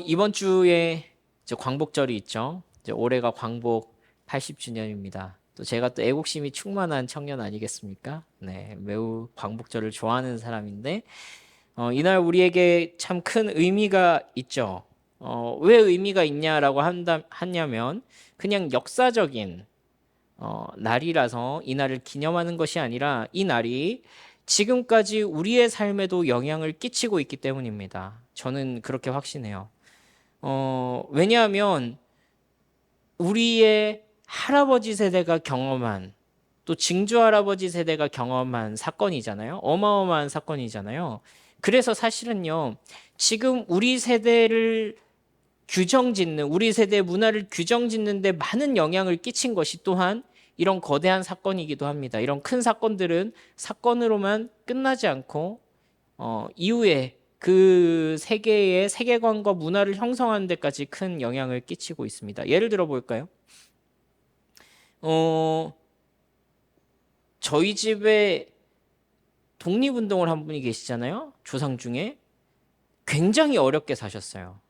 이번 주에 이제 광복절이 있죠. 이제 올해가 광복 80주년입니다. 또 제가 또 애국심이 충만한 청년 아니겠습니까? 네, 매우 광복절을 좋아하는 사람인데, 이날 우리에게 참 큰 의미가 있죠. 왜 의미가 있냐라고 하냐면, 그냥 역사적인 날이라서 이 날을 기념하는 것이 아니라 이 날이 지금까지 우리의 삶에도 영향을 끼치고 있기 때문입니다. 저는 그렇게 확신해요. 왜냐하면 우리의 할아버지 세대가 경험한 또 증조 할아버지 세대가 경험한 사건이잖아요. 어마어마한 사건이잖아요. 그래서 사실은요, 지금 우리 세대를 규정짓는, 우리 세대의 문화를 규정짓는데 많은 영향을 끼친 것이 또한 이런 거대한 사건이기도 합니다. 이런 큰 사건들은 사건으로만 끝나지 않고 이후에 그 세계의 세계관과 문화를 형성하는 데까지 큰 영향을 끼치고 있습니다. 예를 들어 볼까요? 어, 저희 집에 독립운동을 한 분이 계시잖아요. 조상 중에 굉장히 어렵게 사셨어요.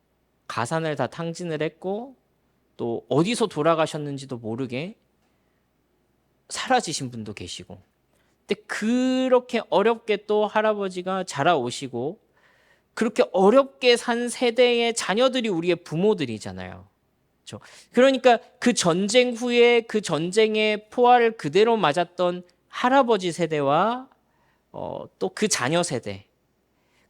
가산을 다 탕진을 했고 또 어디서 돌아가셨는지도 모르게 사라지신 분도 계시고. 근데 그렇게 어렵게 또 할아버지가 자라오시고 그렇게 어렵게 산 세대의 자녀들이 우리의 부모들이잖아요. 그렇죠? 그러니까 그 전쟁 후에 그 전쟁의 포화를 그대로 맞았던 할아버지 세대와 또 그 자녀 세대,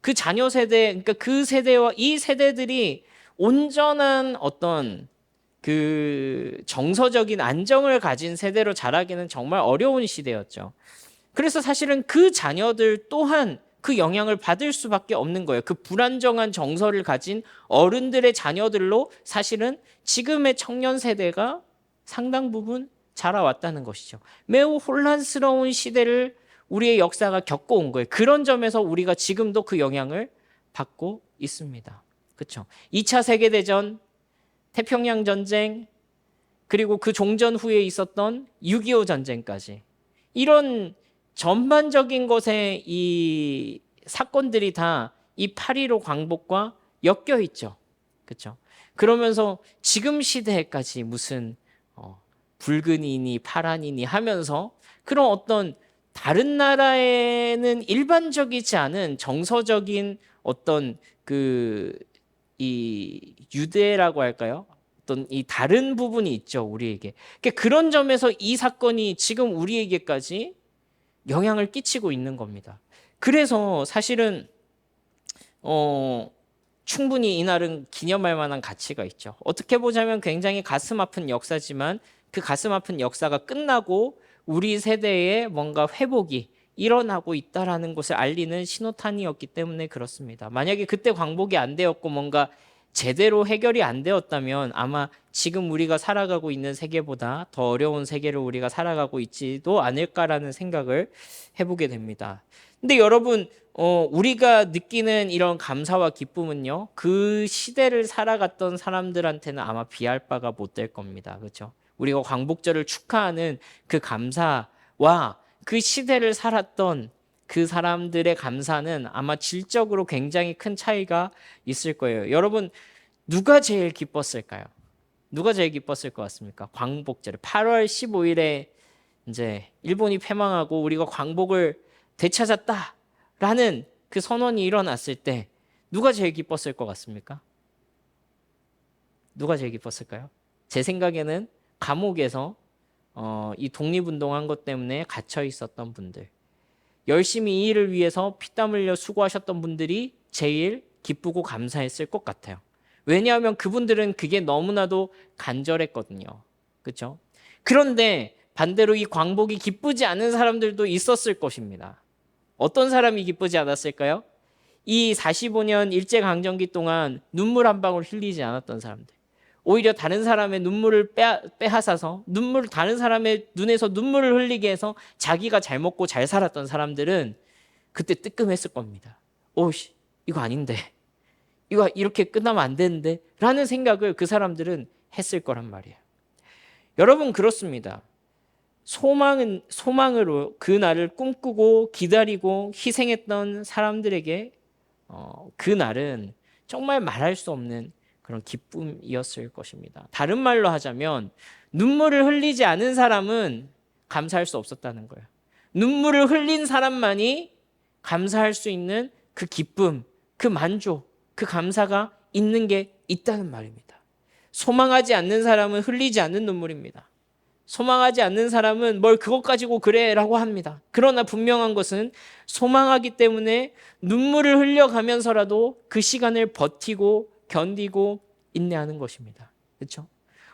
그 자녀 세대, 그러니까 그 세대와 이 세대들이 온전한 어떤 그 정서적인 안정을 가진 세대로 자라기는 정말 어려운 시대였죠. 그래서 사실은 그 자녀들 또한 그 영향을 받을 수밖에 없는 거예요. 그 불안정한 정서를 가진 어른들의 자녀들로 사실은 지금의 청년 세대가 상당 부분 자라왔다는 것이죠. 매우 혼란스러운 시대를 우리의 역사가 겪어온 거예요. 그런 점에서 우리가 지금도 그 영향을 받고 있습니다. 그렇죠? 2차 세계대전, 태평양 전쟁, 그리고 그 종전 후에 있었던 6.25 전쟁까지 이런 전반적인 것에 이 사건들이 다 이 8.15 광복과 엮여 있죠. 그렇죠? 그러면서 지금 시대까지 무슨 붉은이니 파란이니 하면서 그런 어떤 다른 나라에는 일반적이지 않은 정서적인 어떤 그 이 유대라고 할까요? 어떤 이 다른 부분이 있죠, 우리에게. 그러니까 그런 점에서 이 사건이 지금 우리에게까지 영향을 끼치고 있는 겁니다. 그래서 사실은 충분히 이날은 기념할 만한 가치가 있죠. 어떻게 보자면 굉장히 가슴 아픈 역사지만 그 가슴 아픈 역사가 끝나고 우리 세대의 뭔가 회복이 일어나고 있다라는 것을 알리는 신호탄이었기 때문에 그렇습니다. 만약에 그때 광복이 안 되었고 뭔가 제대로 해결이 안 되었다면 아마 지금 우리가 살아가고 있는 세계보다 더 어려운 세계를 우리가 살아가고 있지도 않을까라는 생각을 해보게 됩니다. 근데 여러분, 우리가 느끼는 이런 감사와 기쁨은요, 그 시대를 살아갔던 사람들한테는 아마 비할 바가 못 될 겁니다. 그렇죠? 우리가 광복절을 축하하는 그 감사와 그 시대를 살았던 그 사람들의 감사는 아마 질적으로 굉장히 큰 차이가 있을 거예요. 여러분, 누가 제일 기뻤을까요? 누가 제일 기뻤을 것 같습니까? 광복절 8월 15일에 이제 일본이 패망하고 우리가 광복을 되찾았다라는 그 선언이 일어났을 때 누가 제일 기뻤을 것 같습니까? 누가 제일 기뻤을까요? 제 생각에는 감옥에서 이 독립운동한 것 때문에 갇혀 있었던 분들, 열심히 이 일을 위해서 피땀 흘려 수고하셨던 분들이 제일 기쁘고 감사했을 것 같아요. 왜냐하면 그분들은 그게 너무나도 간절했거든요. 그렇죠? 그런데 반대로 이 광복이 기쁘지 않은 사람들도 있었을 것입니다. 어떤 사람이 기쁘지 않았을까요? 이 45년 일제강점기 동안 눈물 한 방울 흘리지 않았던 사람들. 오히려 다른 사람의 눈물을 빼앗아서 다른 사람의 눈에서 눈물을 흘리게 해서 자기가 잘 먹고 잘 살았던 사람들은 그때 뜨끔했을 겁니다. 오씨, 이거 아닌데. 이거 이렇게 끝나면 안 되는데. 라는 생각을 그 사람들은 했을 거란 말이에요. 여러분, 그렇습니다. 소망으로 그 날을 꿈꾸고 기다리고 희생했던 사람들에게 그 날은 정말 말할 수 없는 그런 기쁨이었을 것입니다. 다른 말로 하자면 눈물을 흘리지 않은 사람은 감사할 수 없었다는 거예요. 눈물을 흘린 사람만이 감사할 수 있는 그 기쁨, 그 만족, 그 감사가 있는 게 있다는 말입니다. 소망하지 않는 사람은 흘리지 않는 눈물입니다. 소망하지 않는 사람은 뭘 그것 가지고 그래 라고 합니다. 그러나 분명한 것은 소망하기 때문에 눈물을 흘려가면서라도 그 시간을 버티고 견디고 인내하는 것입니다. 그렇죠?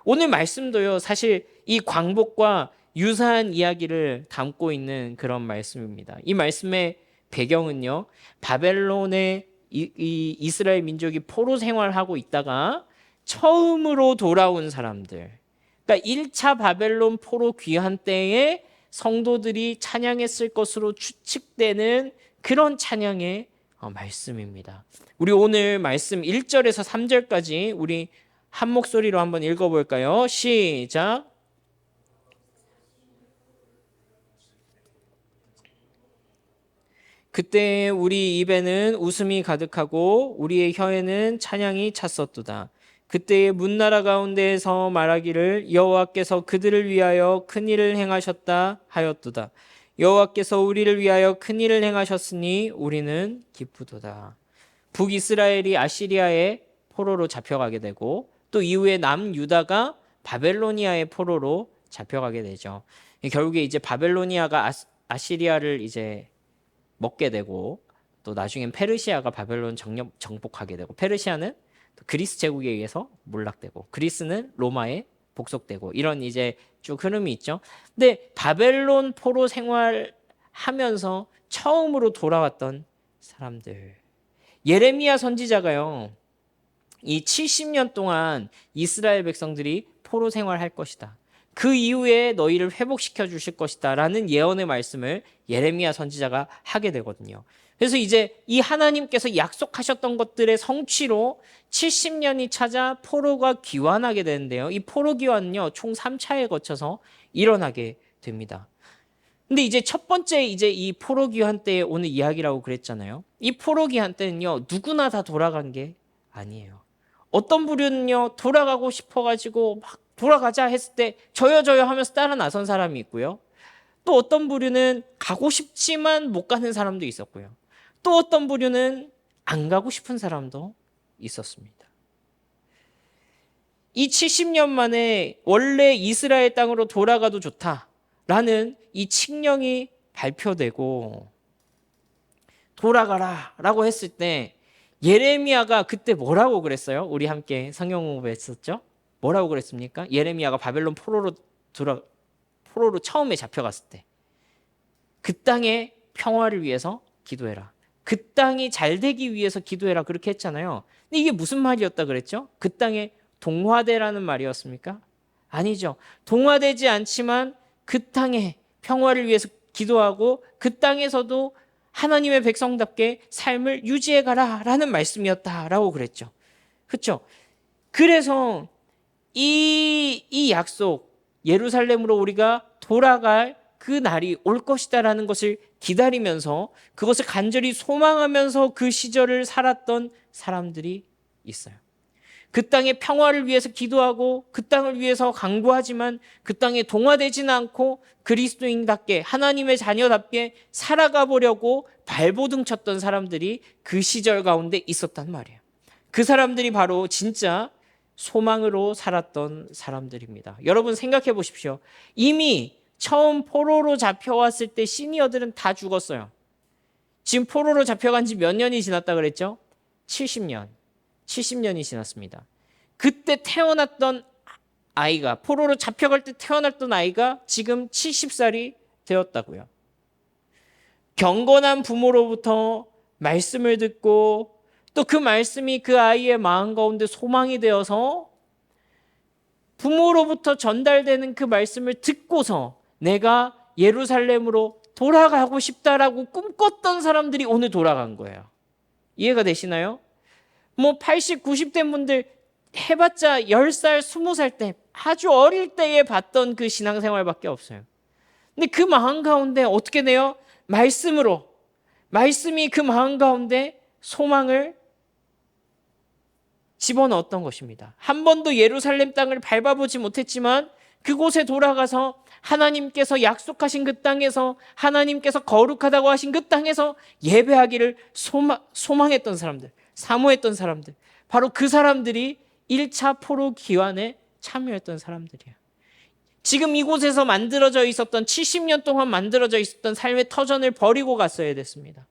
오늘 말씀도요, 사실 이 광복과 유사한 이야기를 담고 있는 그런 말씀입니다. 이 말씀의 배경은요, 바벨론의 이 이스라엘 민족이 포로 생활하고 있다가 처음으로 돌아온 사람들, 그러니까 1차 바벨론 포로 귀환 때에 성도들이 찬양했을 것으로 추측되는 그런 찬양의 말씀입니다. 우리 오늘 말씀 1절에서 3절까지 우리 한 목소리로 한번 읽어볼까요? 시작. 그때 우리 입에는 웃음이 가득하고 우리의 혀에는 찬양이 찼었도다. 그때의 문나라 가운데에서 말하기를 여호와께서 그들을 위하여 큰 일을 행하셨다 하였도다. 여호와께서 우리를 위하여 큰 일을 행하셨으니 우리는 기쁘도다. 북이스라엘이 아시리아의 포로로 잡혀가게 되고 또 이후에 남유다가 바벨로니아의 포로로 잡혀가게 되죠. 결국에 이제 바벨로니아가 아시리아를 이제 먹게 되고 또 나중엔 페르시아가 바벨론 정복하게 되고 페르시아는 그리스 제국에 의해서 몰락되고 그리스는 로마에 복속되고 이런 이제 쭉 흐름이 있죠. 근데 바벨론 포로 생활하면서 처음으로 돌아왔던 사람들, 예레미야 선지자가요, 이 70년 동안 이스라엘 백성들이 포로 생활할 것이다. 그 이후에 너희를 회복시켜 주실 것이다 라는 예언의 말씀을 예레미야 선지자가 하게 되거든요. 그래서 이제 이 하나님께서 약속하셨던 것들의 성취로 70년이 찾아 포로가 귀환하게 되는데요. 이 포로 귀환은요, 총 3차에 거쳐서 일어나게 됩니다. 근데 이제 첫 번째 이제 이 포로 귀환 때에 오는 이야기라고 그랬잖아요. 이 포로 귀환 때는요, 누구나 다 돌아간 게 아니에요. 어떤 부류는요, 돌아가고 싶어가지고 막 돌아가자 했을 때 저요 하면서 따라 나선 사람이 있고요. 또 어떤 부류는 가고 싶지만 못 가는 사람도 있었고요. 또 어떤 부류는 안 가고 싶은 사람도 있었습니다. 이 70년 만에 원래 이스라엘 땅으로 돌아가도 좋다라는 이 칙령이 발표되고 돌아가라 라고 했을 때 예레미야가 그때 뭐라고 그랬어요? 우리 함께 성경 공부했었죠? 뭐라고 그랬습니까? 예레미야가 바벨론 포로로 처음에 잡혀갔을 때 그 땅의 평화를 위해서 기도해라. 그 땅이 잘 되기 위해서 기도해라. 그렇게 했잖아요. 근데 이게 무슨 말이었다 그랬죠? 그 땅에 동화되라는 말이었습니까? 아니죠. 동화되지 않지만 그 땅의 평화를 위해서 기도하고 그 땅에서도 하나님의 백성답게 삶을 유지해 가라라는 말씀이었다라고 그랬죠. 그렇죠? 그래서 이 약속, 예루살렘으로 우리가 돌아갈 그 날이 올 것이다라는 것을 기다리면서 그것을 간절히 소망하면서 그 시절을 살았던 사람들이 있어요. 그 땅의 평화를 위해서 기도하고 그 땅을 위해서 간구하지만 그 땅에 동화되지는 않고 그리스도인답게 하나님의 자녀답게 살아가 보려고 발버둥 쳤던 사람들이 그 시절 가운데 있었단 말이에요. 그 사람들이 바로 진짜 소망으로 살았던 사람들입니다. 여러분 생각해 보십시오. 이미 처음 포로로 잡혀왔을 때 시니어들은 다 죽었어요. 지금 포로로 잡혀간 지 몇 년이 지났다 그랬죠? 70년. 70년이 지났습니다. 그때 태어났던 아이가, 포로로 잡혀갈 때 태어났던 아이가 지금 70살이 되었다고요. 경건한 부모로부터 말씀을 듣고 또 그 말씀이 그 아이의 마음 가운데 소망이 되어서 부모로부터 전달되는 그 말씀을 듣고서 내가 예루살렘으로 돌아가고 싶다라고 꿈꿨던 사람들이 오늘 돌아간 거예요. 이해가 되시나요? 뭐 80, 90대 분들 해봤자 10살, 20살 때 아주 어릴 때에 봤던 그 신앙생활밖에 없어요. 근데 그 마음 가운데 어떻게 돼요? 말씀이 그 마음 가운데 소망을 집어넣었던 것입니다. 한 번도 예루살렘 땅을 밟아보지 못했지만 그곳에 돌아가서 하나님께서 약속하신 그 땅에서, 하나님께서 거룩하다고 하신 그 땅에서 예배하기를 소망했던 사람들, 사모했던 사람들, 바로 그 사람들이 1차 포로 기환에 참여했던 사람들이에요. 지금 이곳에서 만들어져 있었던, 70년 동안 만들어져 있었던 삶의 터전을 버리고 갔어야 됐습니다.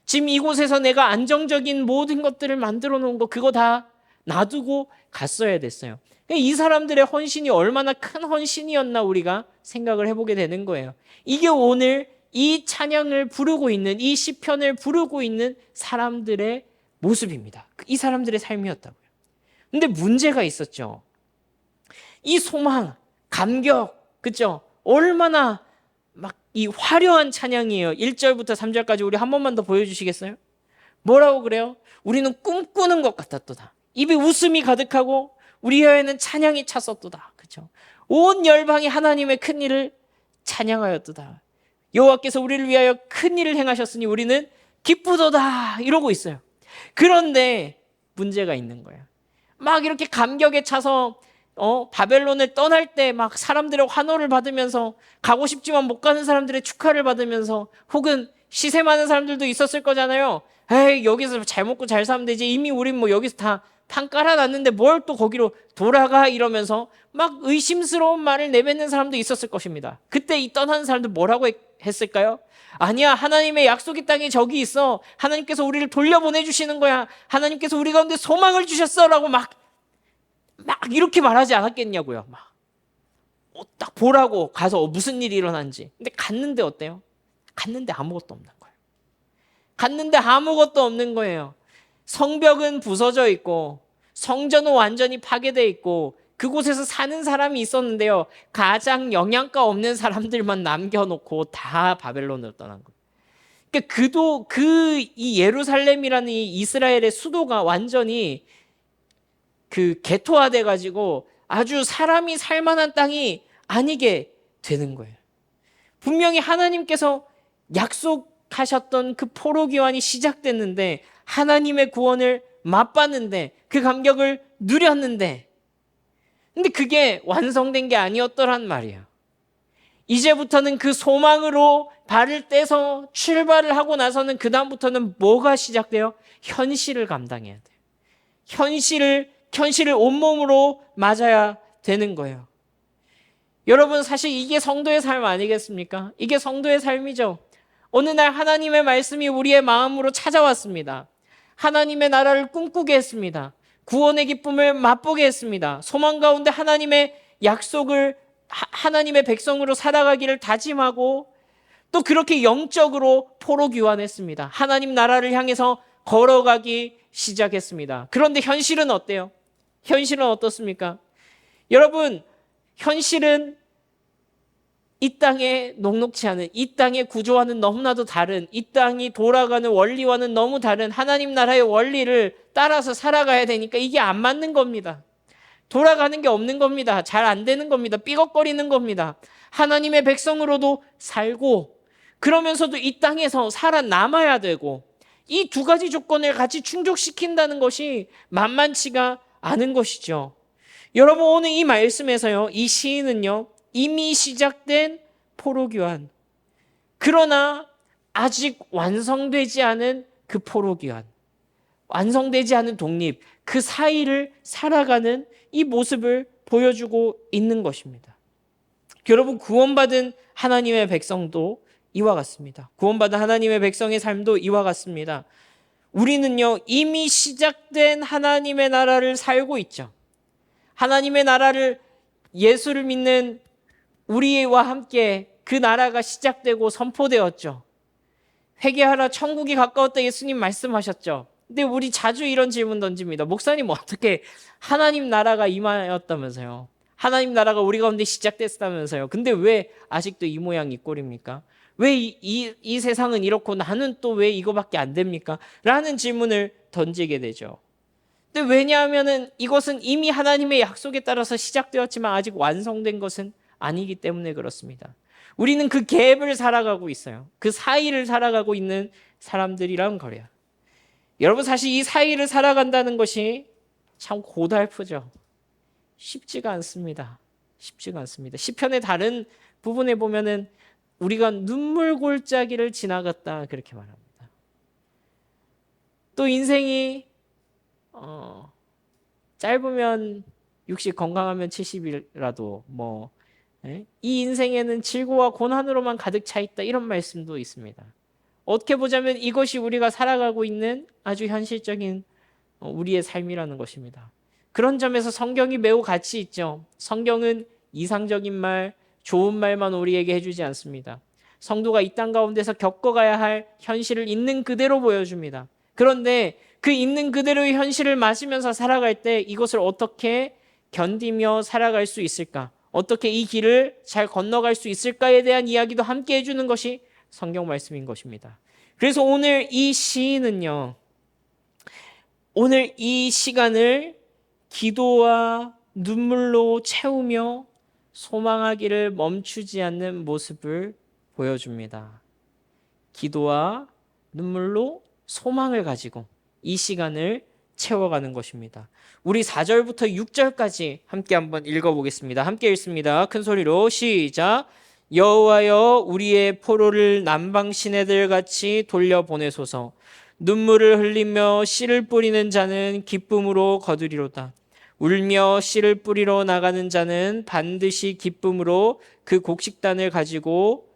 지금 이곳에서 내가 안정적인 모든 것들을 만들어 놓은 거, 그거 다 놔두고 갔어야 됐어요. 이 사람들의 헌신이 얼마나 큰 헌신이었나 우리가 생각을 해보게 되는 거예요. 이게 오늘 이 찬양을 부르고 있는, 이 시편을 부르고 있는 사람들의 모습입니다. 이 사람들의 삶이었다고요. 근데 문제가 있었죠. 이 소망, 감격, 그죠? 얼마나 막 이 화려한 찬양이에요. 1절부터 3절까지 우리 한 번만 더 보여주시겠어요? 뭐라고 그래요? 우리는 꿈꾸는 것 같았도다. 입에 웃음이 가득하고 우리 혀에는 찬양이 찼었도다. 그죠? 온 열방이 하나님의 큰 일을 찬양하였도다. 여호와께서 우리를 위하여 큰 일을 행하셨으니 우리는 기쁘도다. 이러고 있어요. 그런데 문제가 있는 거예요. 막 이렇게 감격에 차서 바벨론을 떠날 때 막 사람들의 환호를 받으면서, 가고 싶지만 못 가는 사람들의 축하를 받으면서, 혹은 시세 많은 사람들도 있었을 거잖아요. 에이, 여기서 잘 먹고 잘 사면 되지. 이미 우린 뭐 여기서 다 판 깔아놨는데 뭘 또 거기로 돌아가, 이러면서 막 의심스러운 말을 내뱉는 사람도 있었을 것입니다. 그때 이 떠나는 사람들 뭐라고 했을까요? 아니야, 하나님의 약속의 땅이 저기 있어. 하나님께서 우리를 돌려보내주시는 거야. 하나님께서 우리 가운데 소망을 주셨어. 라고 막 이렇게 말하지 않았겠냐고요. 딱 보라고 가서 무슨 일이 일어난지. 근데 갔는데 어때요? 갔는데 아무것도 없는 거예요. 갔는데 아무것도 없는 거예요. 성벽은 부서져 있고 성전은 완전히 파괴되어 있고 그곳에서 사는 사람이 있었는데요, 가장 영양가 없는 사람들만 남겨놓고 다 바벨론으로 떠난 거예요. 그러니까 이 예루살렘이라는 이 이스라엘의 수도가 완전히 개토화돼 가지고 아주 사람이 살만한 땅이 아니게 되는 거예요. 분명히 하나님께서 약속하셨던 그 포로 기환이 시작됐는데, 하나님의 구원을 맛봤는데, 그 감격을 누렸는데, 근데 그게 완성된 게 아니었더란 말이에요. 이제부터는 그 소망으로 발을 떼서 출발을 하고 나서는 그 다음부터는 뭐가 시작돼요? 현실을 감당해야 돼요. 현실을 온몸으로 맞아야 되는 거예요. 여러분, 사실 이게 성도의 삶 아니겠습니까? 이게 성도의 삶이죠. 어느 날 하나님의 말씀이 우리의 마음으로 찾아왔습니다. 하나님의 나라를 꿈꾸게 했습니다. 구원의 기쁨을 맛보게 했습니다. 소망 가운데 하나님의 약속을, 하나님의 백성으로 살아가기를 다짐하고, 또 그렇게 영적으로 포로 귀환했습니다. 하나님 나라를 향해서 걸어가기 시작했습니다. 그런데 현실은 어때요? 현실은 어떻습니까? 여러분, 현실은 이 땅에 녹록지 않은, 이 땅의 구조와는 너무나도 다른, 이 땅이 돌아가는 원리와는 너무 다른 하나님 나라의 원리를 따라서 살아가야 되니까 이게 안 맞는 겁니다. 돌아가는 게 없는 겁니다. 잘 안 되는 겁니다. 삐걱거리는 겁니다. 하나님의 백성으로도 살고, 그러면서도 이 땅에서 살아남아야 되고, 이 두 가지 조건을 같이 충족시킨다는 것이 만만치가 않은 것이죠. 여러분, 오늘 이 말씀에서요, 이 시인은요, 이미 시작된 포로기환, 그러나 아직 완성되지 않은 그 포로기환, 완성되지 않은 독립, 그 사이를 살아가는 이 모습을 보여주고 있는 것입니다. 여러분, 구원받은 하나님의 백성도 이와 같습니다. 구원받은 하나님의 백성의 삶도 이와 같습니다. 우리는요, 이미 시작된 하나님의 나라를 살고 있죠. 하나님의 나라를, 예수를 믿는 우리와 함께 그 나라가 시작되고 선포되었죠. 회개하라, 천국이 가까웠다, 예수님 말씀하셨죠. 근데 우리 자주 이런 질문 던집니다. 목사님, 어떻게 하나님 나라가 임하였다면서요? 하나님 나라가 우리 가운데 시작됐다면서요? 근데 왜 아직도 이 모양 이 꼴입니까? 왜 이 세상은 이렇고 나는 또 왜 이거밖에 안 됩니까? 라는 질문을 던지게 되죠. 근데 왜냐하면은 이것은 이미 하나님의 약속에 따라서 시작되었지만 아직 완성된 것은 아니기 때문에 그렇습니다. 우리는 그 갭을 살아가고 있어요. 그 사이를 살아가고 있는 사람들이란 거예요. 여러분, 사실 이 사이를 살아간다는 것이 참 고달프죠. 쉽지가 않습니다. 쉽지가 않습니다. 시편의 다른 부분에 보면은 우리가 눈물 골짜기를 지나갔다 그렇게 말합니다. 또 인생이 짧으면 60, 건강하면 70이라도 이 인생에는 질고와 고난으로만 가득 차 있다 이런 말씀도 있습니다. 어떻게 보자면 이것이 우리가 살아가고 있는 아주 현실적인 우리의 삶이라는 것입니다. 그런 점에서 성경이 매우 가치 있죠. 성경은 이상적인 말, 좋은 말만 우리에게 해주지 않습니다. 성도가 이 땅 가운데서 겪어가야 할 현실을 있는 그대로 보여줍니다. 그런데 그 있는 그대로의 현실을 맞으면서 살아갈 때 이것을 어떻게 견디며 살아갈 수 있을까? 어떻게 이 길을 잘 건너갈 수 있을까에 대한 이야기도 함께 해주는 것이 성경 말씀인 것입니다. 그래서 오늘 이 시인은요, 오늘 이 시간을 기도와 눈물로 채우며 소망하기를 멈추지 않는 모습을 보여줍니다. 기도와 눈물로 소망을 가지고 이 시간을 채워가는 것입니다. 우리 4절부터 6절까지 함께 한번 읽어보겠습니다. 함께 읽습니다. 큰 소리로 시작. 여호와여 우리의 포로를 남방 시내들 같이 돌려보내소서. 눈물을 흘리며 씨를 뿌리는 자는 기쁨으로 거두리로다. 울며 씨를 뿌리러 나가는 자는 반드시 기쁨으로 그 곡식단을 가지고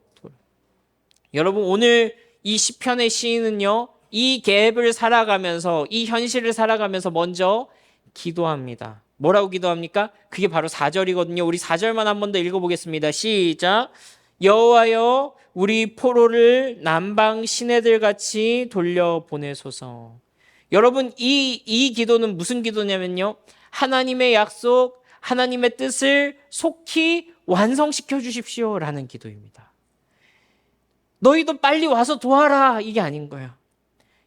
여러분 오늘 이 시편의 시인은요 이 갭을 살아가면서 이 현실을 살아가면서 먼저 기도합니다. 뭐라고 기도합니까? 그게 바로 4절이거든요. 우리 4절만 한 번 더 읽어보겠습니다. 시작. 여호와여 우리 포로를 남방 시내들 같이 돌려보내소서. 여러분 이 기도는 무슨 기도냐면요. 하나님의 약속, 하나님의 뜻을 속히 완성시켜 주십시오라는 기도입니다. 너희도 빨리 와서 도와라 이게 아닌 거예요.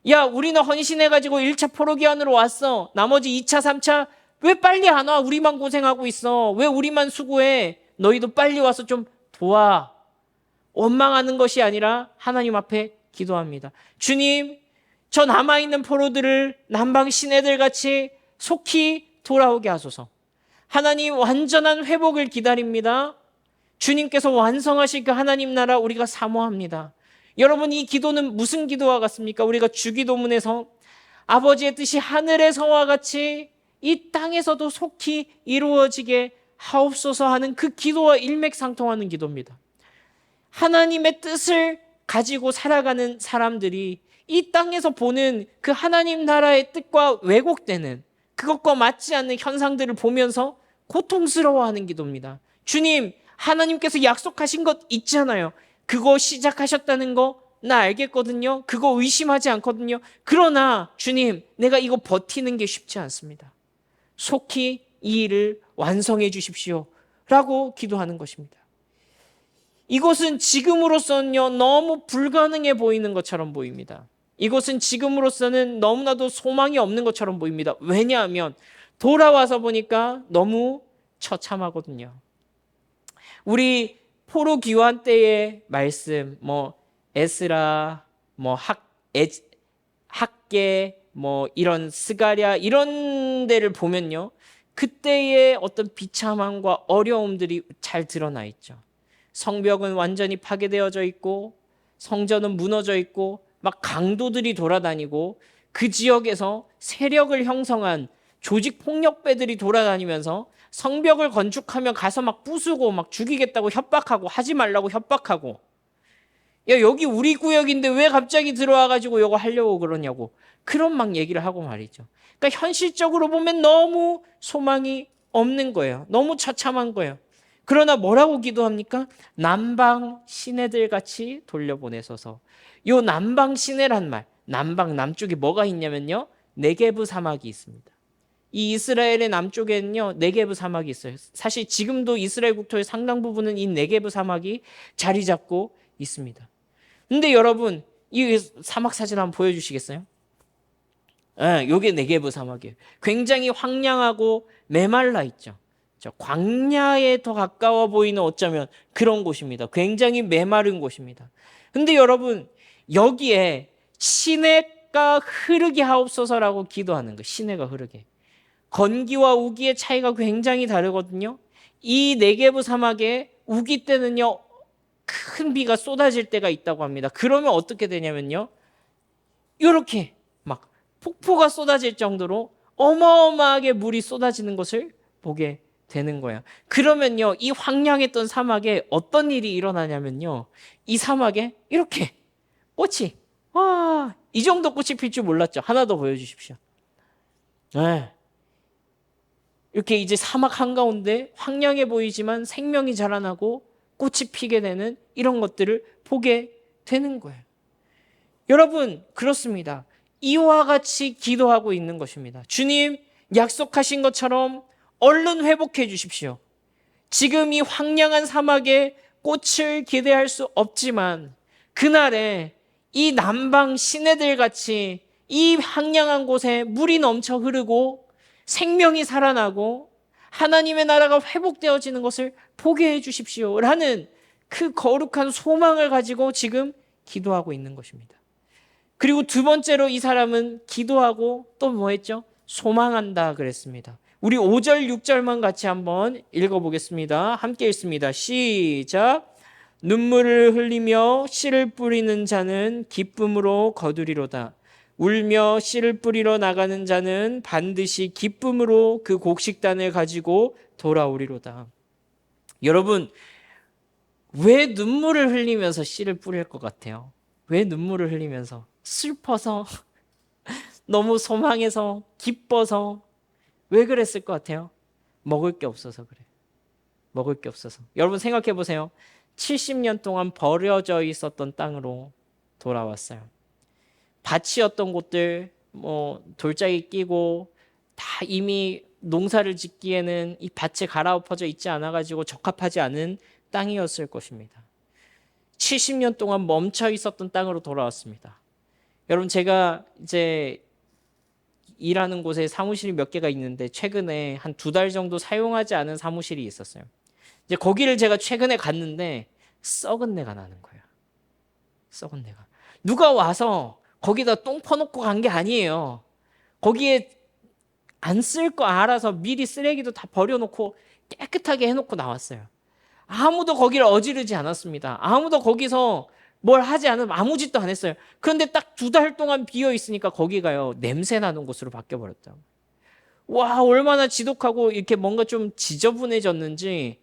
야 우리는 헌신해가지고 1차 포로기한으로 왔어. 나머지 2차, 3차 왜 빨리 안 와? 우리만 고생하고 있어. 왜 우리만 수고해? 너희도 빨리 와서 좀 도와. 원망하는 것이 아니라 하나님 앞에 기도합니다. 주님, 저 남아있는 포로들을 남방 시내들 같이 속히 돌아오게 하소서. 하나님 완전한 회복을 기다립니다. 주님께서 완성하실 그 하나님 나라 우리가 사모합니다. 여러분 이 기도는 무슨 기도와 같습니까? 우리가 주기도문에서 아버지의 뜻이 하늘에서와 같이 이 땅에서도 속히 이루어지게 하옵소서 하는 그 기도와 일맥상통하는 기도입니다. 하나님의 뜻을 가지고 살아가는 사람들이 이 땅에서 보는 그 하나님 나라의 뜻과 왜곡되는 그것과 맞지 않는 현상들을 보면서 고통스러워하는 기도입니다. 주님, 하나님께서 약속하신 것 있잖아요. 그거 시작하셨다는 거 나 알겠거든요. 그거 의심하지 않거든요. 그러나 주님, 내가 이거 버티는 게 쉽지 않습니다. 속히 이 일을 완성해 주십시오 라고 기도하는 것입니다. 이것은 지금으로서는요 너무 불가능해 보이는 것처럼 보입니다. 이것은 지금으로서는 너무나도 소망이 없는 것처럼 보입니다. 왜냐하면 돌아와서 보니까 너무 처참하거든요. 우리 포로 귀환 때의 말씀, 에스라, 학계, 이런 스가랴 이런 데를 보면요, 그때의 어떤 비참함과 어려움들이 잘 드러나 있죠. 성벽은 완전히 파괴되어져 있고 성전은 무너져 있고 막 강도들이 돌아다니고 그 지역에서 세력을 형성한 조직 폭력배들이 돌아다니면서 성벽을 건축하면 가서 막 부수고 막 죽이겠다고 협박하고 하지 말라고 협박하고, 야 여기 우리 구역인데 왜 갑자기 들어와가지고 이거 하려고 그러냐고 그런 막 얘기를 하고 말이죠. 그러니까 현실적으로 보면 너무 소망이 없는 거예요. 너무 처참한 거예요. 그러나 뭐라고 기도합니까? 남방 시내들 같이 돌려보내소서. 요 남방 시내란 말, 남방 남쪽에 뭐가 있냐면요, 네게브 사막이 있습니다. 이 이스라엘의 남쪽에는요 네게브 사막이 있어요. 사실 지금도 이스라엘 국토의 상당 부분은 이 네게브 사막이 자리 잡고 있습니다. 근데 여러분 이 사막 사진 한번 보여주시겠어요? 요게 네게브 사막이에요. 굉장히 황량하고 메말라 있죠. 광야에 더 가까워 보이는 어쩌면 그런 곳입니다. 굉장히 메마른 곳입니다. 근데 여러분 여기에 시내가 흐르게 하옵소서라고 기도하는 거예요. 시내가 흐르게. 건기와 우기의 차이가 굉장히 다르거든요. 이 네게브 사막에 우기 때는요, 큰 비가 쏟아질 때가 있다고 합니다. 그러면 어떻게 되냐면요, 이렇게 막 폭포가 쏟아질 정도로 어마어마하게 물이 쏟아지는 것을 보게 되는 거예요. 그러면요, 이 황량했던 사막에 어떤 일이 일어나냐면요, 이 사막에 이렇게 꽃이, 와, 이 정도 꽃이 필 줄 몰랐죠. 하나 더 보여주십시오. 네. 이렇게 이제 사막 한가운데 황량해 보이지만 생명이 자라나고 꽃이 피게 되는 이런 것들을 보게 되는 거예요. 여러분, 그렇습니다. 이와 같이 기도하고 있는 것입니다. 주님, 약속하신 것처럼 얼른 회복해 주십시오. 지금 이 황량한 사막에 꽃을 기대할 수 없지만 그날에 이 남방 시내들 같이 이 황량한 곳에 물이 넘쳐 흐르고 생명이 살아나고 하나님의 나라가 회복되어지는 것을 보게 해 주십시오 라는 그 거룩한 소망을 가지고 지금 기도하고 있는 것입니다. 그리고 두 번째로 이 사람은 기도하고 또 뭐 했죠? 소망한다 그랬습니다. 우리 5절 6절만 같이 한번 읽어보겠습니다. 함께 읽습니다. 시작. 눈물을 흘리며 씨를 뿌리는 자는 기쁨으로 거두리로다. 울며 씨를 뿌리러 나가는 자는 반드시 기쁨으로 그 곡식단을 가지고 돌아오리로다. 여러분, 왜 눈물을 흘리면서 씨를 뿌릴 것 같아요? 왜 눈물을 흘리면서? 슬퍼서, 너무 소망해서, 기뻐서. 왜 그랬을 것 같아요? 먹을 게 없어서 그래. 먹을 게 없어서. 여러분 생각해 보세요. 70년 동안 버려져 있었던 땅으로 돌아왔어요. 밭이었던 곳들, 돌짝이 끼고 다 이미 농사를 짓기에는 이 밭에 갈아엎어져 있지 않아가지고 적합하지 않은 땅이었을 것입니다. 70년 동안 멈춰 있었던 땅으로 돌아왔습니다. 여러분, 제가 이제 일하는 곳에 사무실이 몇 개가 있는데 최근에 한 2달 정도 사용하지 않은 사무실이 있었어요. 이제 거기를 제가 최근에 갔는데 썩은 내가 나는 거예요. 썩은 내가. 누가 와서 거기다 똥 퍼놓고 간 게 아니에요. 거기에 안 쓸 거 알아서 미리 쓰레기도 다 버려놓고 깨끗하게 해놓고 나왔어요. 아무도 거기를 어지르지 않았습니다. 아무도 거기서 뭘 하지 않으면 아무 짓도 안 했어요. 그런데 딱 2달 동안 비어 있으니까 거기가요, 냄새 나는 곳으로 바뀌어 버렸다. 와, 얼마나 지독하고 이렇게 뭔가 좀 지저분해졌는지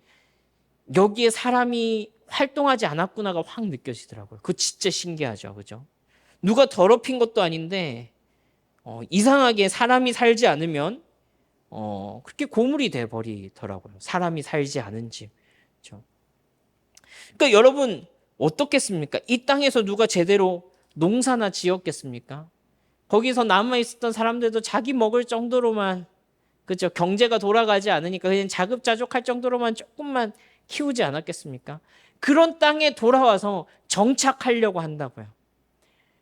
여기에 사람이 활동하지 않았구나가 확 느껴지더라고요. 그거 진짜 신기하죠, 그죠? 누가 더럽힌 것도 아닌데 이상하게 사람이 살지 않으면 그렇게 고물이 돼 버리더라고요. 사람이 살지 않은 집. 그렇죠? 그러니까 여러분 어떻겠습니까? 이 땅에서 누가 제대로 농사나 지었겠습니까? 거기서 남아 있었던 사람들도 자기 먹을 정도로만, 그죠? 경제가 돌아가지 않으니까 그냥 자급자족할 정도로만 조금만 키우지 않았겠습니까? 그런 땅에 돌아와서 정착하려고 한다고요.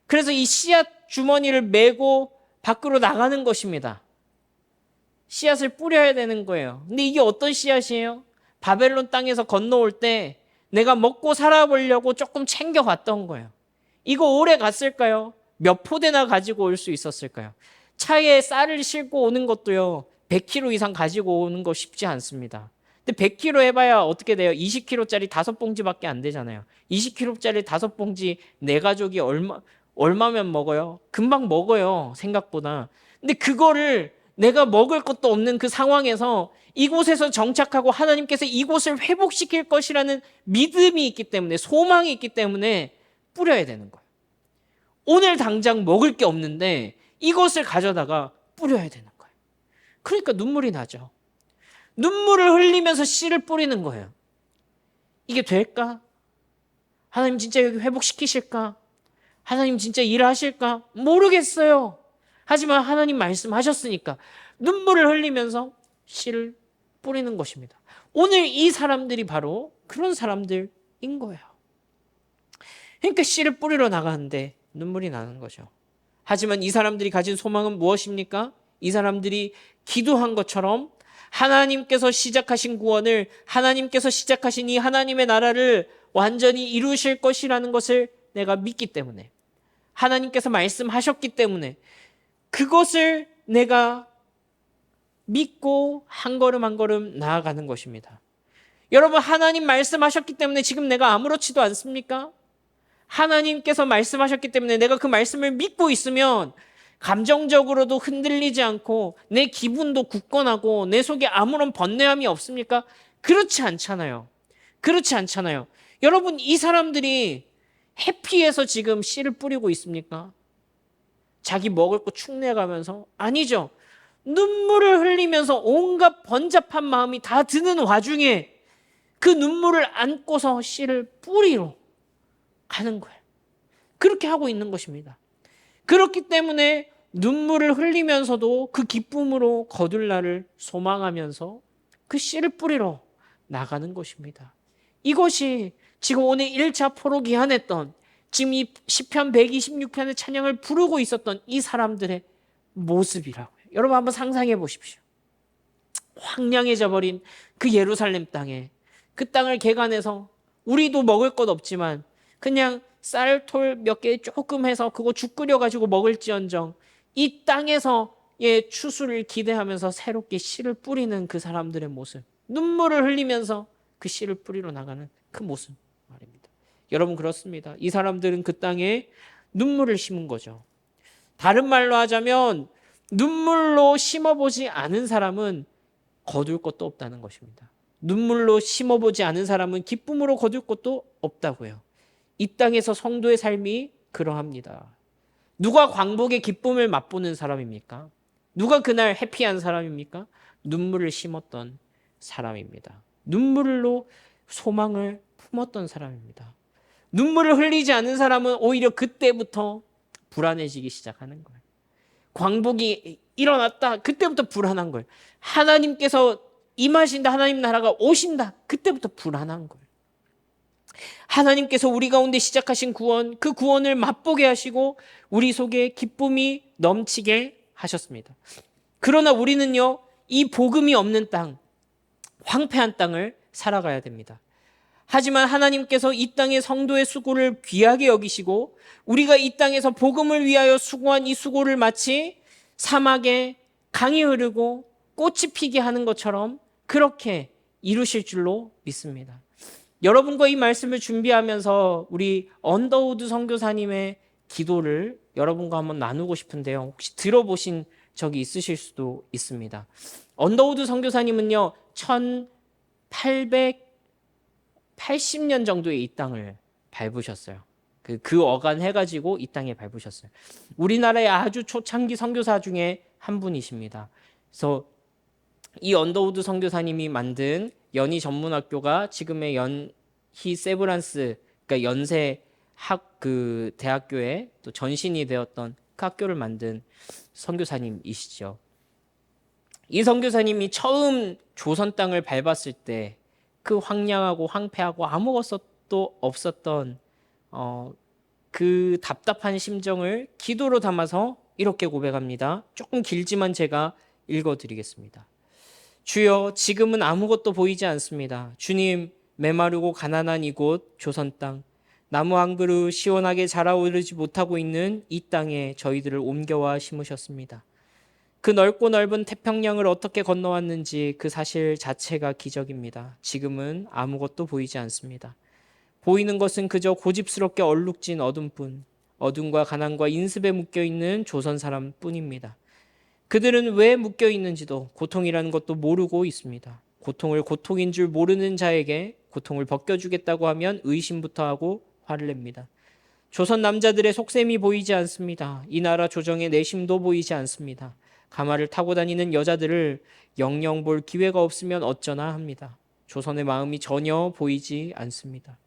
그래서 이 씨앗 주머니를 메고 밖으로 나가는 것입니다. 씨앗을 뿌려야 되는 거예요. 근데 이게 어떤 씨앗이에요? 바벨론 땅에서 건너올 때 내가 먹고 살아보려고 조금 챙겨갔던 거예요. 이거 오래 갔을까요? 몇 포대나 가지고 올 수 있었을까요? 차에 쌀을 싣고 오는 것도요, 100kg 이상 가지고 오는 거 쉽지 않습니다. 근데 100kg 해봐야 어떻게 돼요? 20kg짜리 5봉지밖에 안 되잖아요. 20kg짜리 5봉지 내 가족이 얼마면 먹어요? 금방 먹어요, 생각보다. 근데 그거를 내가 먹을 것도 없는 그 상황에서 이곳에서 정착하고 하나님께서 이곳을 회복시킬 것이라는 믿음이 있기 때문에, 소망이 있기 때문에 뿌려야 되는 거예요. 오늘 당장 먹을 게 없는데 이것을 가져다가 뿌려야 되는 거예요. 그러니까 눈물이 나죠. 눈물을 흘리면서 씨를 뿌리는 거예요. 이게 될까? 하나님 진짜 여기 회복시키실까? 하나님 진짜 일하실까? 모르겠어요. 하지만 하나님 말씀하셨으니까 눈물을 흘리면서 씨를 뿌리는 것입니다. 오늘 이 사람들이 바로 그런 사람들인 거예요. 그러니까 씨를 뿌리러 나가는데 눈물이 나는 거죠. 하지만 이 사람들이 가진 소망은 무엇입니까? 이 사람들이 기도한 것처럼 하나님께서 시작하신 구원을, 하나님께서 시작하신 이 하나님의 나라를 완전히 이루실 것이라는 것을 내가 믿기 때문에, 하나님께서 말씀하셨기 때문에 그것을 내가 믿고 한 걸음 한 걸음 나아가는 것입니다. 여러분, 하나님 말씀하셨기 때문에 지금 내가 아무렇지도 않습니까? 하나님께서 말씀하셨기 때문에 내가 그 말씀을 믿고 있으면 감정적으로도 흔들리지 않고 내 기분도 굳건하고 내 속에 아무런 번뇌함이 없습니까? 그렇지 않잖아요. 그렇지 않잖아요. 여러분, 이 사람들이 해피해서 지금 씨를 뿌리고 있습니까? 자기 먹을 거 축내가면서? 아니죠. 눈물을 흘리면서 온갖 번잡한 마음이 다 드는 와중에 그 눈물을 안고서 씨를 뿌리러 가는 거예요. 그렇게 하고 있는 것입니다. 그렇기 때문에 눈물을 흘리면서도 그 기쁨으로 거둘 날을 소망하면서 그 씨를 뿌리러 나가는 것입니다. 이것이 지금 오늘 1차 포로기한했던, 지금 이 시편 126편의 찬양을 부르고 있었던 이 사람들의 모습이라고요. 여러분 한번 상상해 보십시오. 황량해져 버린 그 예루살렘 땅에, 그 땅을 개간해서 우리도 먹을 것 없지만 그냥 쌀톨 몇 개 조금 해서 그거 죽 끓여가지고 먹을지언정 이 땅에서 추수를 기대하면서 새롭게 씨를 뿌리는 그 사람들의 모습, 눈물을 흘리면서 그 씨를 뿌리러 나가는 그 모습 말입니다. 여러분, 그렇습니다. 이 사람들은 그 땅에 눈물을 심은 거죠. 다른 말로 하자면 눈물로 심어보지 않은 사람은 거둘 것도 없다는 것입니다. 눈물로 심어보지 않은 사람은 기쁨으로 거둘 것도 없다고요. 이 땅에서 성도의 삶이 그러합니다. 누가 광복의 기쁨을 맛보는 사람입니까? 누가 그날 해피한 사람입니까? 눈물을 심었던 사람입니다. 눈물로 소망을 품었던 사람입니다. 눈물을 흘리지 않는 사람은 오히려 그때부터 불안해지기 시작하는 거예요. 광복이 일어났다. 그때부터 불안한 거예요. 하나님께서 임하신다. 하나님 나라가 오신다. 그때부터 불안한 거예요. 하나님께서 우리 가운데 시작하신 구원, 그 구원을 맛보게 하시고 우리 속에 기쁨이 넘치게 하셨습니다. 그러나 우리는요, 이 복음이 없는 땅, 황폐한 땅을 살아가야 됩니다. 하지만 하나님께서 이 땅의 성도의 수고를 귀하게 여기시고 우리가 이 땅에서 복음을 위하여 수고한 이 수고를 마치 사막에 강이 흐르고 꽃이 피게 하는 것처럼 그렇게 이루실 줄로 믿습니다. 여러분과 이 말씀을 준비하면서 우리 언더우드 선교사님의 기도를 여러분과 한번 나누고 싶은데요. 혹시 들어보신 적이 있으실 수도 있습니다. 언더우드 선교사님은요, 1880년 정도에 이 땅을 밟으셨어요. 그 어간 해가지고 이 땅에 밟으셨어요. 우리나라의 아주 초창기 선교사 중에 한 분이십니다. 그래서 이 언더우드 선교사님이 만든 연희 전문학교가 지금의 연희 세브란스, 그러니까 연세 그 대학교에 또 전신이 되었던 그 학교를 만든 선교사님이시죠. 이 선교사님이 처음 조선 땅을 밟았을 때 그 황량하고 황폐하고 아무것도 없었던 그 답답한 심정을 기도로 담아서 이렇게 고백합니다. 조금 길지만 제가 읽어드리겠습니다. 주여, 지금은 아무것도 보이지 않습니다. 주님, 메마르고 가난한 이곳 조선 땅, 나무 한 그루 시원하게 자라오르지 못하고 있는 이 땅에 저희들을 옮겨와 심으셨습니다. 그 넓고 넓은 태평양을 어떻게 건너왔는지 그 사실 자체가 기적입니다. 지금은 아무것도 보이지 않습니다. 보이는 것은 그저 고집스럽게 얼룩진 어둠뿐, 어둠과 가난과 인습에 묶여있는 조선 사람뿐입니다. 그들은 왜 묶여있는지도 고통이라는 것도 모르고 있습니다. 고통을 고통인 줄 모르는 자에게 고통을 벗겨주겠다고 하면 의심부터 하고 화를 냅니다. 조선 남자들의 속셈이 보이지 않습니다. 이 나라 조정의 내심도 보이지 않습니다. 가마를 타고 다니는 여자들을 영영 볼 기회가 없으면 어쩌나 합니다. 조선의 마음이 전혀 보이지 않습니다.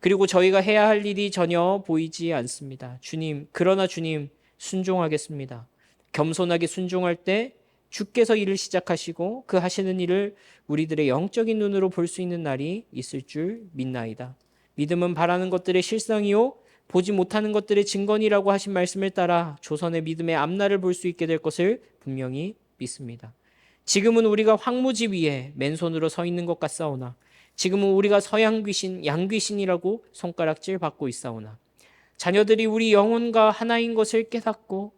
그리고 저희가 해야 할 일이 전혀 보이지 않습니다. 주님, 그러나 주님, 순종하겠습니다. 겸손하게 순종할 때 주께서 일을 시작하시고 그 하시는 일을 우리들의 영적인 눈으로 볼 수 있는 날이 있을 줄 믿나이다. 믿음은 바라는 것들의 실상이요 보지 못하는 것들의 증거니라고 하신 말씀을 따라 조선의 믿음의 앞날을 볼 수 있게 될 것을 분명히 믿습니다. 지금은 우리가 황무지 위에 맨손으로 서 있는 것 같사오나 지금은 우리가 서양 귀신, 양귀신이라고 손가락질 받고 있사오나 자녀들이 우리 영혼과 하나인 것을 깨닫고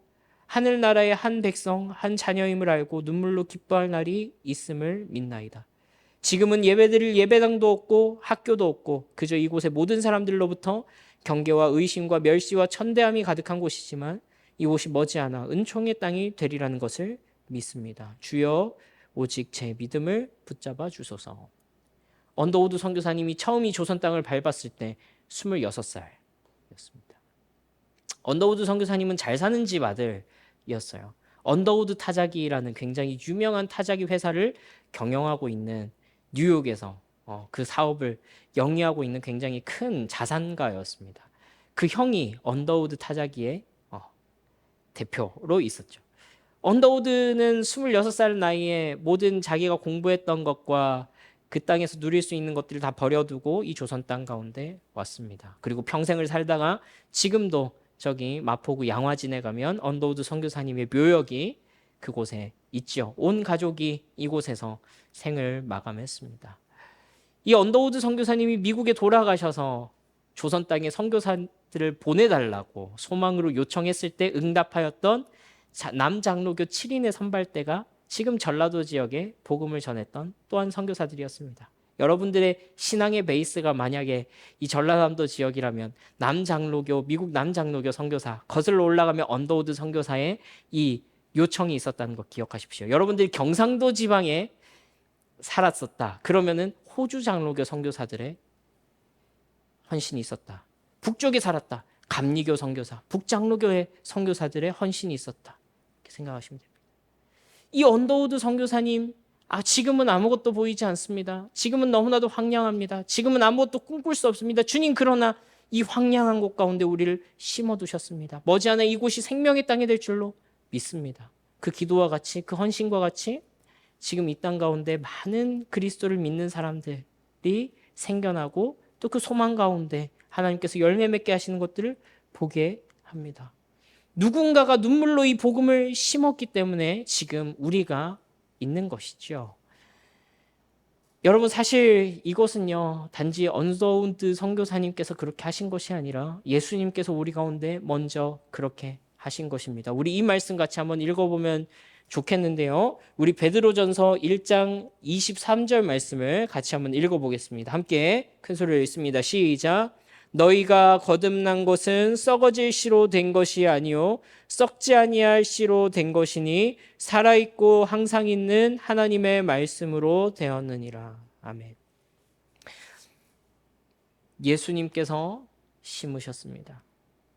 하늘나라의 한 백성, 한 자녀임을 알고 눈물로 기뻐할 날이 있음을 믿나이다. 지금은 예배드릴 예배당도 없고 학교도 없고 그저 이곳의 모든 사람들로부터 경계와 의심과 멸시와 천대함이 가득한 곳이지만 이곳이 머지않아 은총의 땅이 되리라는 것을 믿습니다. 주여 오직 제 믿음을 붙잡아 주소서. 언더우드 선교사님이 처음 이 조선 땅을 밟았을 때 26살이었습니다. 언더우드 선교사님은 잘 사는 집 아들이었어요. 언더우드 타자기라는 굉장히 유명한 타자기 회사를 경영하고 있는 뉴욕에서 그 사업을 영위하고 있는 굉장히 큰 자산가였습니다. 그 형이 언더우드 타자기의 대표로 있었죠. 언더우드는 26살 나이에 모든 자기가 공부했던 것과 그 땅에서 누릴 수 있는 것들을 다 버려두고 이 조선 땅 가운데 왔습니다. 그리고 평생을 살다가 지금도 저기 마포구 양화진에 가면 언더우드 선교사님의 묘역이 그곳에 있죠. 온 가족이 이곳에서 생을 마감했습니다. 이 언더우드 선교사님이 미국에 돌아가셔서 조선 땅에 선교사들을 보내달라고 소망으로 요청했을 때 응답하였던 남장로교 7인의 선발대가 지금 전라도 지역에 복음을 전했던 또한 선교사들이었습니다. 여러분들의 신앙의 베이스가 만약에 이 전라남도 지역이라면 남장로교, 미국 남장로교 선교사, 거슬러 올라가면 언더우드 선교사의 이 요청이 있었다는 거 기억하십시오. 여러분들이 경상도 지방에 살았었다. 그러면은 호주 장로교 선교사들의 헌신이 있었다. 북쪽에 살았다. 감리교 선교사, 북장로교의 선교사들의 헌신이 있었다. 이렇게 생각하시면 됩니다. 이 언더우드 선교사님, 지금은 아무것도 보이지 않습니다. 지금은 너무나도 황량합니다. 지금은 아무것도 꿈꿀 수 없습니다. 주님, 그러나 이 황량한 곳 가운데 우리를 심어두셨습니다. 머지않아 이곳이 생명의 땅이 될 줄로 믿습니다. 그 기도와 같이, 그 헌신과 같이 지금 이 땅 가운데 많은 그리스도를 믿는 사람들이 생겨나고 또 그 소망 가운데 하나님께서 열매 맺게 하시는 것들을 보게 합니다. 누군가가 눈물로 이 복음을 심었기 때문에 지금 우리가 있는 것이죠. 여러분, 사실 이것은요, 단지 언더우드 선교사님께서 그렇게 하신 것이 아니라 예수님께서 우리 가운데 먼저 그렇게 하신 것입니다. 우리 이 말씀 같이 한번 읽어보면 좋겠는데요. 우리 베드로전서 1장 23절 말씀을 같이 한번 읽어보겠습니다. 함께 큰 소리로 읽습니다. 시작. 너희가 거듭난 것은 썩어질 씨로 된 것이 아니요 썩지 아니할 씨로 된 것이니 살아있고 항상 있는 하나님의 말씀으로 되었느니라. 아멘. 예수님께서 심으셨습니다.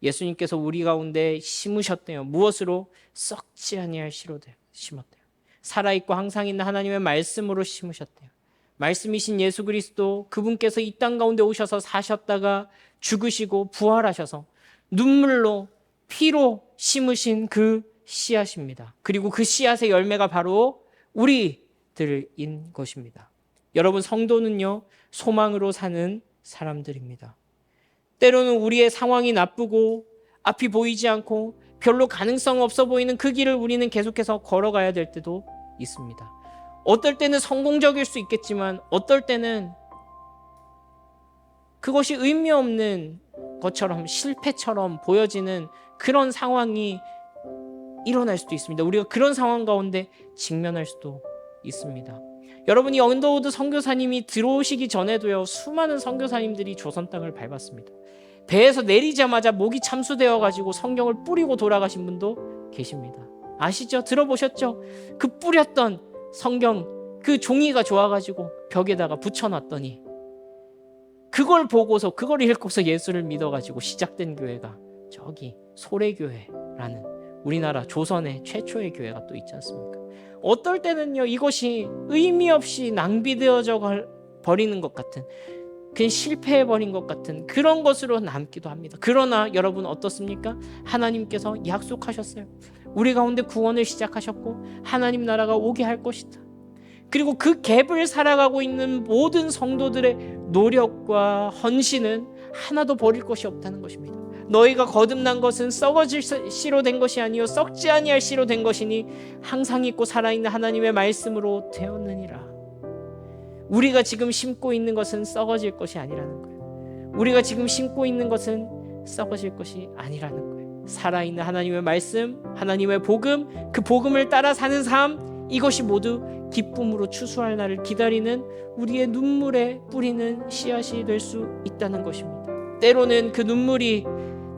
예수님께서 우리 가운데 심으셨대요. 무엇으로? 썩지 아니할 씨로 심었대요. 살아있고 항상 있는 하나님의 말씀으로 심으셨대요. 말씀이신 예수 그리스도, 그분께서 이 땅 가운데 오셔서 사셨다가 죽으시고 부활하셔서 눈물로 피로 심으신 그 씨앗입니다. 그리고 그 씨앗의 열매가 바로 우리들인 것입니다. 여러분, 성도는요, 소망으로 사는 사람들입니다. 때로는 우리의 상황이 나쁘고 앞이 보이지 않고 별로 가능성 없어 보이는 그 길을 우리는 계속해서 걸어가야 될 때도 있습니다. 어떨 때는 성공적일 수 있겠지만 어떨 때는 그것이 의미 없는 것처럼 실패처럼 보여지는 그런 상황이 일어날 수도 있습니다. 우리가 그런 상황 가운데 직면할 수도 있습니다. 여러분이 언더우드 선교사님이 들어오시기 전에도요, 수많은 선교사님들이 조선 땅을 밟았습니다. 배에서 내리자마자 목이 참수되어 가지고 성경을 뿌리고 돌아가신 분도 계십니다. 아시죠? 들어보셨죠? 그 뿌렸던 성경, 그 종이가 좋아가지고 벽에다가 붙여놨더니 그걸 보고서, 그걸 읽고서 예수를 믿어가지고 시작된 교회가 저기 소래교회라는 우리나라 조선의 최초의 교회가 또 있지 않습니까? 어떨 때는요, 이것이 의미 없이 낭비되어져 버리는 것 같은, 그냥 실패해버린 것 같은 그런 것으로 남기도 합니다. 그러나 여러분 어떻습니까? 하나님께서 약속하셨어요. 우리 가운데 구원을 시작하셨고 하나님 나라가 오게 할 것이다. 그리고 그 갭을 살아가고 있는 모든 성도들의 노력과 헌신은 하나도 버릴 것이 없다는 것입니다. 너희가 거듭난 것은 썩어질 씨로 된 것이 아니요 썩지 아니할 씨로 된 것이니 항상 있고 살아있는 하나님의 말씀으로 되었느니라. 우리가 지금 심고 있는 것은 썩어질 것이 아니라는 거예요. 우리가 지금 심고 있는 것은 썩어질 것이 아니라는 거예요. 살아있는 하나님의 말씀, 하나님의 복음, 그 복음을 따라 사는 삶, 이것이 모두 기쁨으로 추수할 날을 기다리는 우리의 눈물에 뿌리는 씨앗이 될 수 있다는 것입니다. 때로는 그 눈물이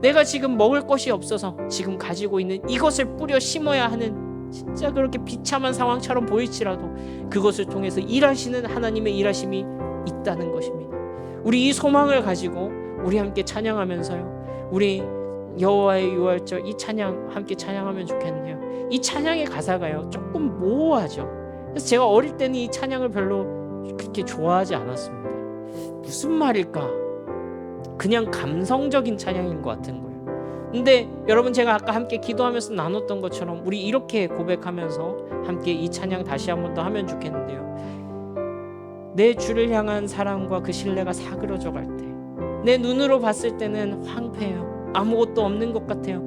내가 지금 먹을 것이 없어서 지금 가지고 있는 이것을 뿌려 심어야 하는 진짜 그렇게 비참한 상황처럼 보일지라도 그것을 통해서 일하시는 하나님의 일하심이 있다는 것입니다. 우리 이 소망을 가지고 우리 함께 찬양하면서요, 우리 여호와의 유월절 이 찬양 함께 찬양하면 좋겠네요. 이 찬양의 가사가요 조금 모호하죠. 그래서 제가 어릴 때는 이 찬양을 별로 그렇게 좋아하지 않았습니다. 무슨 말일까? 그냥 감성적인 찬양인 것 같은 거예요. 근데 여러분, 제가 아까 함께 기도하면서 나눴던 것처럼 우리 이렇게 고백하면서 함께 이 찬양 다시 한 번 더 하면 좋겠는데요. 내 주를 향한 사랑과 그 신뢰가 사그러져 갈 때, 내 눈으로 봤을 때는 황폐해요. 아무것도 없는 것 같아요.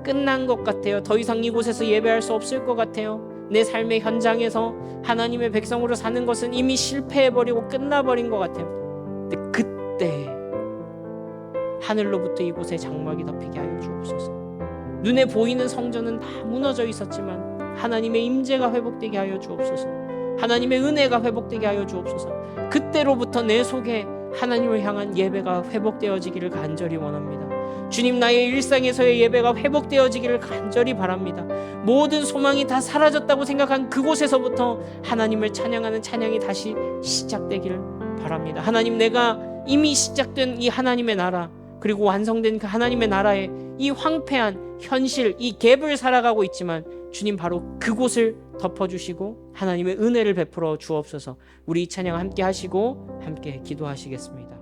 끝난 것 같아요. 더 이상 이곳에서 예배할 수 없을 것 같아요. 내 삶의 현장에서 하나님의 백성으로 사는 것은 이미 실패해버리고 끝나버린 것 같아요. 근데 그때 하늘로부터 이곳에 장막이 덮이게 하여 주옵소서. 눈에 보이는 성전은 다 무너져 있었지만 하나님의 임재가 회복되게 하여 주옵소서. 하나님의 은혜가 회복되게 하여 주옵소서. 그때로부터 내 속에 하나님을 향한 예배가 회복되어지기를 간절히 원합니다. 주님, 나의 일상에서의 예배가 회복되어지기를 간절히 바랍니다. 모든 소망이 다 사라졌다고 생각한 그곳에서부터 하나님을 찬양하는 찬양이 다시 시작되기를 바랍니다. 하나님, 내가 이미 시작된 이 하나님의 나라, 그리고 완성된 그 하나님의 나라에 이 황폐한 현실, 이 갭을 살아가고 있지만 주님, 바로 그곳을 덮어주시고 하나님의 은혜를 베풀어 주옵소서. 우리 이 찬양 함께 하시고 함께 기도하시겠습니다.